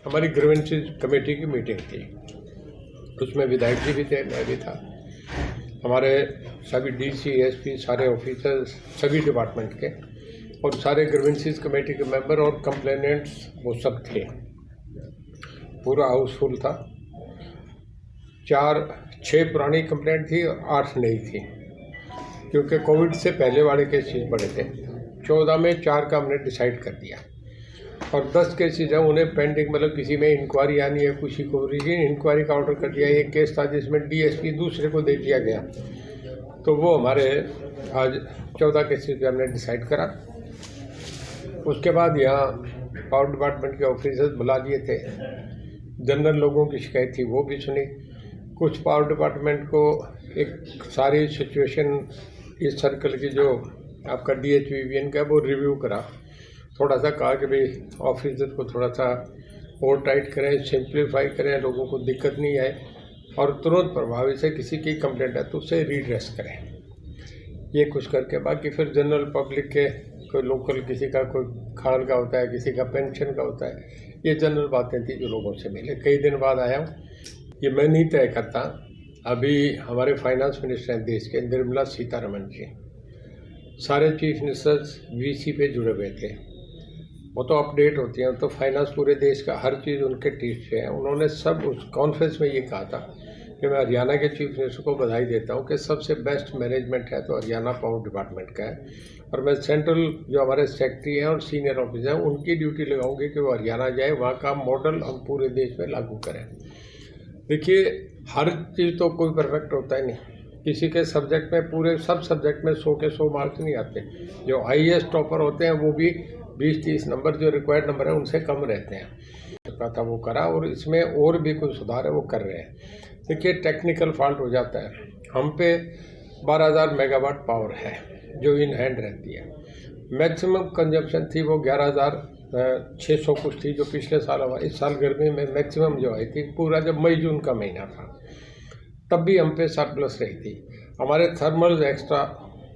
हमारी grievances committee की meeting थी, उसमें विधायक जी भी थे, मैं भी था, हमारे सभी डीसी एसपी सारे ऑफिसर्स सभी डिपार्टमेंट के और सारे ग्रीवेंसेस कमेटी के मेंबर और कंप्लेनेंट्स वो सब थे। पूरा हाउसफुल था। 6 पुरानी कंप्लेंट थी और 8 नई थी, क्योंकि कोविड से पहले वाले केसेस बड़े थे। 14 में 4 का हमने डिसाइड कर दिया और 10 केसेज हैं उन्हें पेंडिंग, मतलब किसी में इंक्वायरी आनी है, किसी को रीजन इंक्वायरी का ऑर्डर कर दिया। एक केस था जिसमें डीएसपी दूसरे को दे दिया गया, तो वो हमारे आज 14 केसेज पे हमने डिसाइड करा। उसके बाद यहाँ पावर डिपार्टमेंट के ऑफिसर्स बुला दिए थे, जनरल लोगों की शिकायत थी वो भी सुनी। कुछ पावर डिपार्टमेंट को एक सारी सिचुएशन इस सर्कल की जो आपका DHVVN का वो रिव्यू करा, थोड़ा सा कहा कि भाई ऑफिसर को थोड़ा सा और टाइट करें, सिंप्लीफाई करें, लोगों को दिक्कत नहीं आए और तुरंत प्रभावी से किसी की कंप्लेंट है तो उसे रीड्रेस करें। ये कुछ करके बाकी फिर जनरल पब्लिक के कोई लोकल किसी का कोई खान का होता है, किसी का पेंशन का होता है, ये जनरल बातें थी जो लोगों से मिले। कई दिन बाद आया हूँ, ये मैं नहीं तय करता। अभी हमारे फाइनेंस मिनिस्टर हैं देश के, निर्मला सीतारमण जी, सारे चीफ मिनिस्टर्स VC पे जुड़े हुए थे, वो तो अपडेट होती हैं, तो फाइनेंस पूरे देश का हर चीज़ उनके टीच पे है। उन्होंने सब उस कॉन्फ्रेंस में ये कहा था कि मैं हरियाणा के चीफ मिनिस्टर को बधाई देता हूँ कि सबसे बेस्ट मैनेजमेंट है तो हरियाणा पावर डिपार्टमेंट का है, और मैं सेंट्रल जो हमारे सेक्रेटरी हैं और सीनियर ऑफिसर हैं उनकी ड्यूटी लगाऊंगी कि वो हरियाणा जाए, वहाँ का मॉडल हम पूरे देश में लागू करें। देखिए, हर चीज़ तो कोई परफेक्ट होता ही नहीं, किसी के सब्जेक्ट में पूरे सब सब्जेक्ट में 100 के 100 मार्क्स नहीं आते। जो हाईएस्ट टॉपर होते हैं वो भी 20-30 नंबर जो रिक्वायर्ड नंबर है उनसे कम रहते हैं। था वो करा और इसमें और भी कुछ सुधार है वो कर रहे हैं। देखिए, टेक्निकल फॉल्ट हो जाता है, हम पे 12,000 मेगावाट पावर है जो इन हैंड रहती है। मैक्सिमम कंजप्शन थी वो 11,600 कुछ थी जो पिछले साल हुआ। इस साल गर्मी में मैक्सिमम जो आई थी, पूरा जब मई जून का महीना था तब भी हम पे सरप्लस रही थी। हमारे थर्मल्स एक्स्ट्रा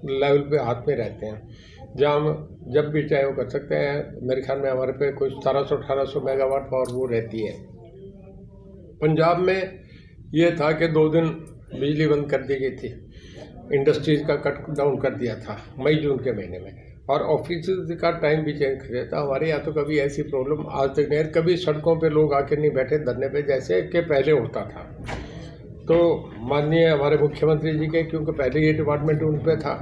लेवल पे हाथ में रहते हैं, जहाँ हम जब भी चाहे वो कर सकते हैं। मेरे ख्याल में हमारे पे कुछ 1700-1800 मेगावाट पावर वो रहती है। पंजाब में ये था कि 2 दिन बिजली बंद कर दी गई थी, इंडस्ट्रीज का कट डाउन कर दिया था मई जून के महीने में, और ऑफिस का टाइम भी चेंज कर दिया था। हमारे यहाँ तो कभी ऐसी प्रॉब्लम आज तक नहीं, कभी सड़कों पे लोग आके नहीं बैठे धरने पे जैसे कि पहले होता था। तो माननीय हमारे मुख्यमंत्री जी के, क्योंकि पहले ये डिपार्टमेंट उन पे था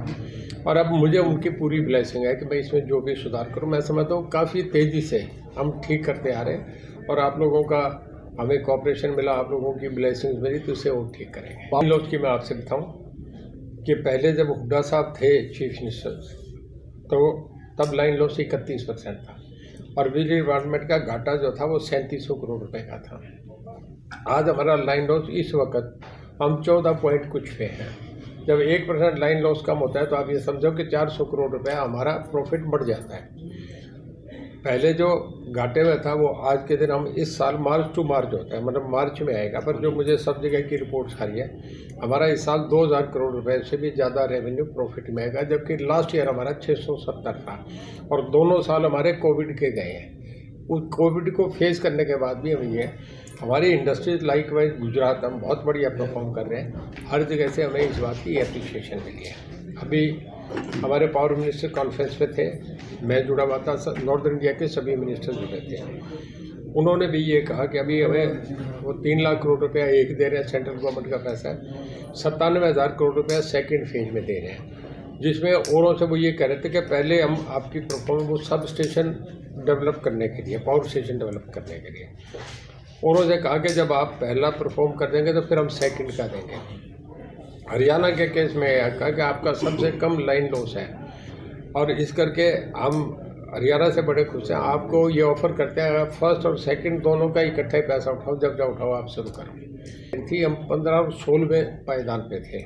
और अब मुझे उनकी पूरी ब्लेसिंग है कि मैं इसमें जो भी सुधार करूँ। मैं समझता हूँ काफ़ी तेज़ी से हम ठीक करते आ रहे हैं और आप लोगों का हमें कोऑपरेशन मिला, आप लोगों की ब्लेसिंग्स मिली तो इसे और ठीक करेंगे। लोग की मैं आपसे बताऊँ कि पहले जब हुड्डा साहब थे चीफ मिनिस्टर तो तब लाइन लॉस 31% था और बिजली डिपार्टमेंट का घाटा जो था वो 3700 करोड़ रुपए का था। आज हमारा लाइन लॉस इस वक्त हम 14 पॉइंट कुछ पे हैं। जब 1% लाइन लॉस कम होता है तो आप ये समझो कि 400 करोड़ रुपए हमारा प्रॉफिट बढ़ जाता है। पहले जो घाटे में था वो आज के दिन हम इस साल मार्च टू मार्च होता है, मतलब मार्च में आएगा, पर जो मुझे सब जगह की रिपोर्ट्स आ रही है हमारा इस साल 2000 करोड़ रुपए से भी ज़्यादा रेवेन्यू प्रॉफिट में आएगा, जबकि लास्ट ईयर हमारा 670 था और दोनों साल हमारे कोविड के गए हैं। उस कोविड को फेस करने के बाद भी हम ये हमारी इंडस्ट्रीज लाइक वाइज गुजरात हम बहुत बढ़िया परफॉर्म कर रहे हैं। हर जगह से हमें इस बात की एप्रिशिएशन मिली है। अभी हमारे पावर मिनिस्टर कॉन्फ्रेंस पे थे, मैं जुड़ा हुआ था, नॉर्दर्न इंडिया के सभी मिनिस्टर जुड़े थे। उन्होंने भी ये कहा कि अभी हमें वो 3 लाख करोड़ रुपया एक दे रहे हैं, सेंट्रल गवर्नमेंट का पैसा है, 97,000 करोड़ रुपया सेकेंड फेज में दे रहे हैं, जिसमें औरों से वो ये कह रहे थे कि पहले हम आपकी परफॉर्मेंस वो सब स्टेशन डेवलप करने के लिए, पावर स्टेशन डेवलप करने के लिए, औरों से कहा कि जब आप पहला परफॉर्म कर देंगे तो फिर हम सेकंड का देंगे। हरियाणा के केस में कहा कि आपका सबसे कम लाइन लॉस है और इस करके हम हरियाणा से बड़े खुश हैं। आपको ये ऑफर करते हैं फर्स्ट और सेकंड दोनों का इकट्ठा ही पैसा उठाओ, जब जब उठाओ आप शुरू करो थी। हम 15 और 16वें पायदान पे थे।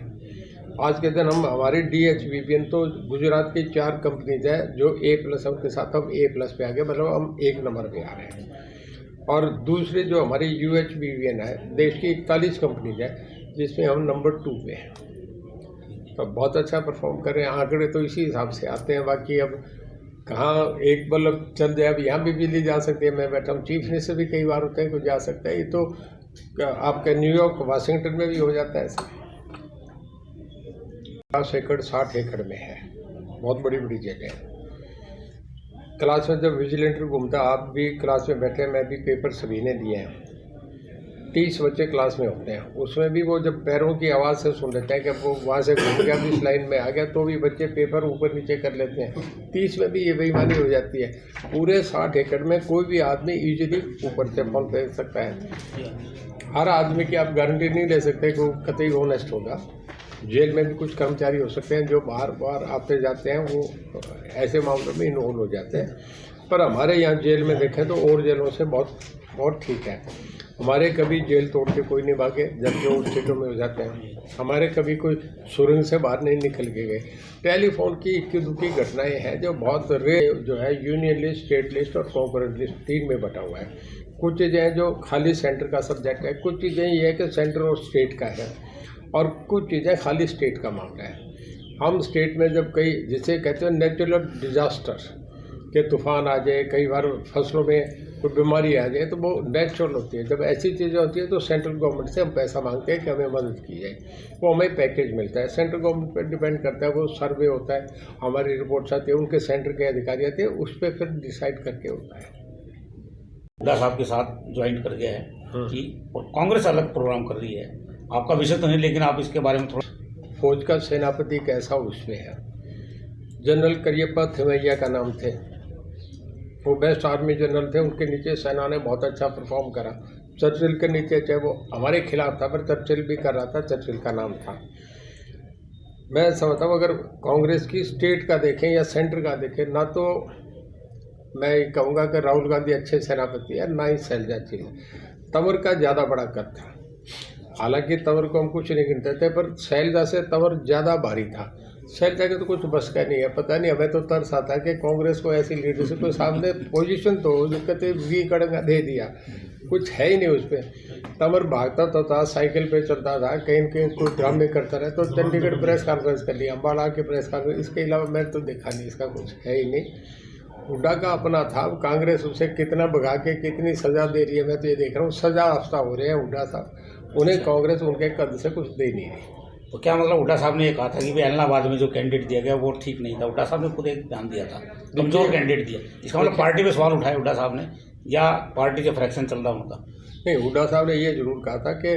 आज के दिन हम हमारी DHVVN तो गुजरात की 4 कंपनीज है जो A+ के साथ हम A+ पे आ गए, मतलब हम 1 नंबर पे आ रहे हैं। और दूसरी जो हमारी UHVVN है, देश की 41 कंपनीज है जिसमें हम नंबर 2 पे हैं। तो बहुत अच्छा परफॉर्म कर रहे हैं। आंकड़े तो इसी हिसाब से आते हैं। बाकी अब कहाँ एक बल्ब चल जाए, अब यहाँ भी बिजली जा सकती है, मैं बैठा हूँ, चीफ मिनिस्टर भी कई बार होते हैं कोई जा सकता है, ये तो आपके न्यूयॉर्क वाशिंगटन में भी हो जाता है ऐसा। 50 एकड़ 60 एकड़ में है, बहुत बड़ी बड़ी जगह है। क्लास में जब विजिलेंटर घूमता, आप भी क्लास में बैठे, मैं भी पेपर सभी ने दिए हैं, 30 बच्चे क्लास में होते हैं, उसमें भी वो जब पैरों की आवाज़ से सुन लेते हैं कि वो वहाँ से घूम गया भी इस लाइन में आ गया, तो भी बच्चे पेपर ऊपर नीचे कर लेते हैं। 30 में भी ये बेईमानी हो जाती है। पूरे 60 एकड़ में कोई भी आदमी इजीली ऊपर से फल दे सकता है। हर आदमी की आप गारंटी नहीं ले सकते कि वो कतई ऑनेस्ट होगा। जेल में भी कुछ कर्मचारी हो सकते हैं जो बार बार आते जाते हैं, वो ऐसे मामलों में इन्वॉल्व हो जाते हैं। पर हमारे यहाँ जेल में देखें तो और जेलों से बहुत बहुत ठीक है। हमारे कभी जेल तोड़ के कोई नहीं भागे, जबकि और स्टेटों में हो जाते हैं। हमारे कभी कोई सुरंग से बाहर नहीं निकल के गए। टेलीफोन की इक्की दुखी घटनाएं हैं जो बहुत रेयर जो है यूनियन लिस्ट, स्टेट लिस्ट और कॉन्करेंट लिस्ट 3 में बटा हुआ है। कुछ चीज़ें हैं जो खाली सेंटर का सब्जेक्ट है, कुछ चीज़ें ये है कि सेंटर और स्टेट का है, और कुछ चीज़ें खाली स्टेट का मामला है। हम स्टेट में जब कई जिसे कहते हैं नेचुरल डिजास्टर के तूफान आ जाए, कई बार फसलों में कोई बीमारी आ जाए, तो वो नेचुरल होती है। जब ऐसी चीज़ें होती है तो सेंट्रल गवर्नमेंट से हम पैसा मांगते हैं कि हमें मदद की जाए, वो हमें पैकेज मिलता है। सेंट्रल गवर्नमेंट पर डिपेंड करता है, वो सर्वे होता है, हमारी रिपोर्ट्स आती है, उनके सेंटर के अधिकारी आते हैं, उस पर फिर डिसाइड करके होता है। हुड्डा साहब के साथ ज्वाइन कर गया है कि कांग्रेस अलग प्रोग्राम कर रही है, आपका विषय तो नहीं, लेकिन आप इसके बारे में थोड़ा। फौज का सेनापति कैसा उसमें है, जनरल करियप्पा थिमैया का नाम थे, वो बेस्ट आर्मी जनरल थे, उनके नीचे सेना ने बहुत अच्छा परफॉर्म करा। चर्चिल के नीचे, चाहे वो हमारे खिलाफ था पर चर्चिल भी कर रहा था, चर्चिल का नाम था। मैं समझता हूँ अगर कांग्रेस की स्टेट का देखें या सेंटर का देखें, ना तो मैं कहूँगा कि राहुल गांधी अच्छे सेनापति है, ना ही शैलजा थी। तंवर का ज़्यादा बड़ा कद था, हालांकि तंवर को हम कुछ नहीं गिनते थे, पर शैलजा से तंवर ज़्यादा भारी था। शैलजा के तो कुछ बस का नहीं है। पता नहीं, हमें तो तरस आता है कि कांग्रेस को ऐसी लीडरशिप को सामने पोजीशन तो जो कहते वी कड़ंगा दे दिया, कुछ है ही नहीं उस पर। तंवर भागता तो था, साइकिल पे चलता था, कहीं कहीं कोई ड्रामे करता रहे, तो चंडीगढ़ प्रेस कॉन्फ्रेंस कर लिया, अम्बाला के प्रेस कॉन्फ्रेंस, इसके अलावा मैं तो देखा नहीं, इसका कुछ है ही नहीं। हुड्डा का अपना था, कांग्रेस उसे कितना भगा के कितनी सजा दे रही है, मैं तो ये देख रहा हूँ सजा आफ्ता हो रहे हैं हुड्डा साहब, उन्हें कांग्रेस उनके कद से कुछ दे नहीं रही। तो क्या मतलब हुड्डा साहब ने ये कहा था कि भाई इलाहाबाद में जो कैंडिडेट दिया गया वो ठीक नहीं था? हुड्डा साहब ने खुद एक बयान दिया था, कमजोर कैंडिडेट दिया। इसका मतलब पार्टी पे सवाल उठाए हुड्डा साहब ने, या पार्टी के फ्रैक्शन चल रहा उनका? नहीं, हुड्डा साहब ने ये जरूर कहा था कि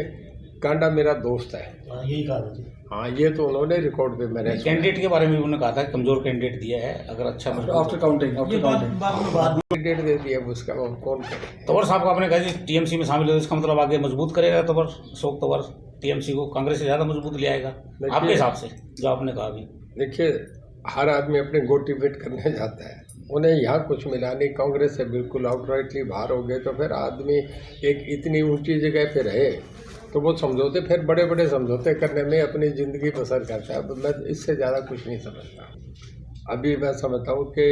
कांडा मेरा दोस्त है, यही कहा था। हाँ, ये तो उन्होंने रिकॉर्ड पे मैंने कैंडिडेट के बारे में उन्होंने कहा था कमजोर कैंडिडेट दिया है, अगर अच्छा आफ्टर काउंटिंग कैंडिडेट दे दिया उसका, और कौन करे। तंवर साहब को आपने कहा टीएमसी में शामिल हो, इसका मतलब आगे मजबूत करेगा तंवर, अशोक तंवर टीएमसी को कांग्रेस से ज़्यादा मजबूत ले आएगा आपके हिसाब से, जो आपने कहा अभी? देखिए, हर आदमी अपने गोटी वेट करने जाता है, उन्हें यहाँ कुछ मिला नहीं, कांग्रेस से बिल्कुल आउटराइटली बाहर हो गए, तो फिर आदमी एक इतनी ऊंची जगह पे रहे तो वो समझौते, फिर बड़े बड़े समझौते करने में अपनी ज़िंदगी बसर करता है। मैं इससे ज़्यादा कुछ नहीं समझता। अभी मैं समझता हूँ कि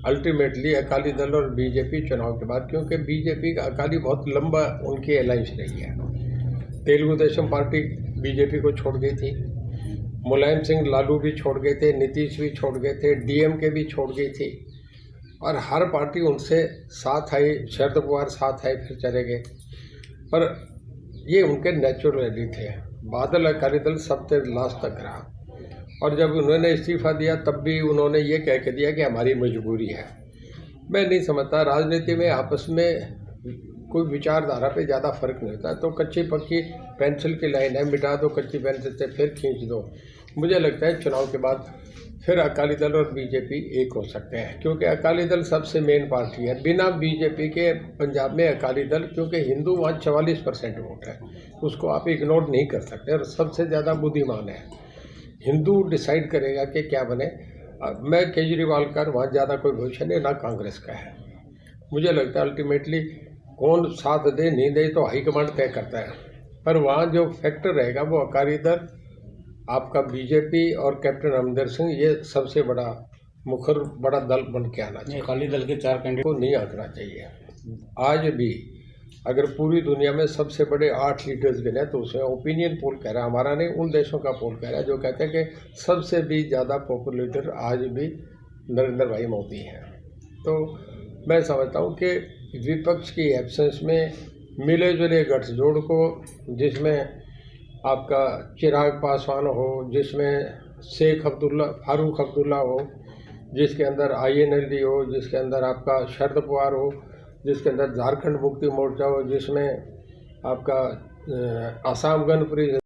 अल्टीमेटली अकाली दल और बीजेपी चुनाव के बाद, क्योंकि बीजेपी का अकाली बहुत लंबा उनकी अलायंस रही है, तेलुगु देशम पार्टी बीजेपी को छोड़ गई थी, मुलायम सिंह लालू भी छोड़ गए थे, नीतीश भी छोड़ गए थे, डीएमके भी छोड़ गई थी, और हर पार्टी उनसे साथ आई, शरद पवार साथ आए, फिर चले गए, पर ये उनके नेचुरली थे। बादल अकाली दल सबसे लास्ट तक रहा, और जब उन्होंने इस्तीफा दिया तब भी उन्होंने ये कह के दिया कि हमारी मजबूरी है। मैं नहीं समझता, राजनीति में आपस में कोई विचारधारा पे ज़्यादा फर्क नहीं होता, तो कच्ची पक्की पेंसिल की लाइन है, मिटा दो कच्ची पेंसिल से फिर खींच दो। मुझे लगता है चुनाव के बाद फिर अकाली दल और बीजेपी एक हो सकते हैं, क्योंकि अकाली दल सबसे मेन पार्टी है। बिना बीजेपी के पंजाब में अकाली दल, क्योंकि हिंदू वहाँ 44% वोट है, उसको आप इग्नोर नहीं कर सकते, और सबसे ज़्यादा बुद्धिमान है। हिंदू डिसाइड करेगा कि क्या बने। मैं केजरीवाल का वहाँ ज़्यादा कोई भविष्य नहीं, ना कांग्रेस का है। मुझे लगता है अल्टीमेटली कौन साथ दे नहीं दे तो हाईकमांड तय करता है, पर वहाँ जो फैक्टर रहेगा वो अकाली दल, आपका बीजेपी और कैप्टन अमरिंदर सिंह, ये सबसे बड़ा मुखर बड़ा दल बन के आना चाहिए। अकाली दल के 4 कैंडिडेट को नहीं आंकना चाहिए। आज भी अगर पूरी दुनिया में सबसे बड़े 8 लीडर्स गिने तो उसमें ओपिनियन पोल कह रहा है, हमारा नहीं, उन देशों का पोल कह रहा है जो कहते हैं कि सबसे भी ज़्यादा पॉपुलर लीडर आज भी नरेंद्र भाई मोदी हैं। तो मैं समझता हूँ कि विपक्ष की एब्सेंस में मिले जुले गठजोड़ को, जिसमें आपका चिराग पासवान हो, जिसमें शेख अब्दुल्ला फारूक अब्दुल्ला हो, जिसके अंदर INLD हो, जिसके अंदर आपका शरद पवार हो, जिसके अंदर झारखंड मुक्ति मोर्चा हो, जिसमें आपका आसाम गण परिषद